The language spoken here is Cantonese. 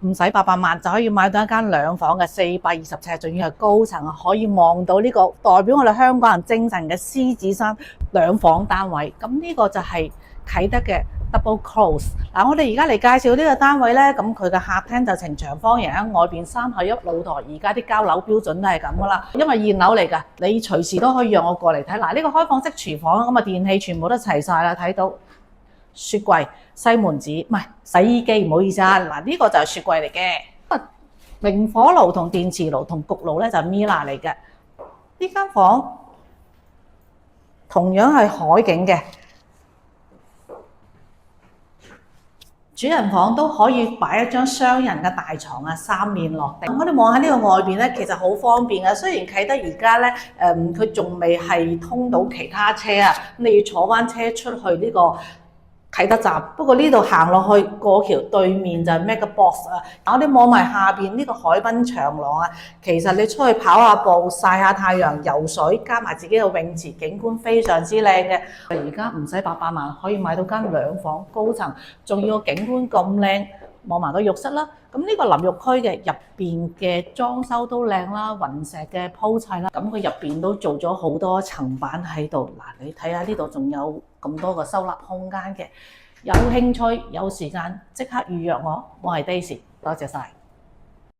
唔使800萬就可以買到一間2房嘅420尺，仲要係高層，可以望到呢個代表我哋香港人精神嘅獅子山2房單位。咁呢個就係啟德嘅 Double Close。嗱，我哋而家嚟介紹呢個單位呢，咁佢嘅客廳就呈長方形，喺外邊3合一露台。而家啲交樓標準都係咁噶啦，因為現樓嚟㗎，你隨時都可以讓我過嚟睇。嗱，呢個開放式廚房，咁啊電器全部都齊晒啦，睇到雪櫃、西門子，唔係洗衣機，唔好意思啊。嗱，呢個就係雪櫃嚟嘅。明火爐同電磁爐同焗爐咧就係 Mila 嚟嘅。呢間房同樣係海景嘅。主人房都可以擺一張雙人嘅大床啊，3面落地。我哋望下呢個外邊咧，其實好方便嘅。雖然啟德而家咧，佢仲未係通到其他車啊，你要坐翻車出去呢個啟德站。不過呢度行落去過橋對面就係 MegaBox 啊。我哋望埋下邊呢個海濱長廊啊，其實你出去跑下步、曬下太陽、游水，加埋自己嘅泳池，景觀非常之靚嘅。而家唔使800萬可以買到間2房高層，仲要個景觀咁靚，望埋個浴室啦。咁呢個淋浴區嘅入邊嘅裝修都靚啦，雲石嘅鋪砌啦，咁佢入邊都做咗好多層板喺度。嗱，你睇下呢度仲有咁多個收納空間嘅。有興趣有時間即刻預約我，我係 Daisy，多謝晒。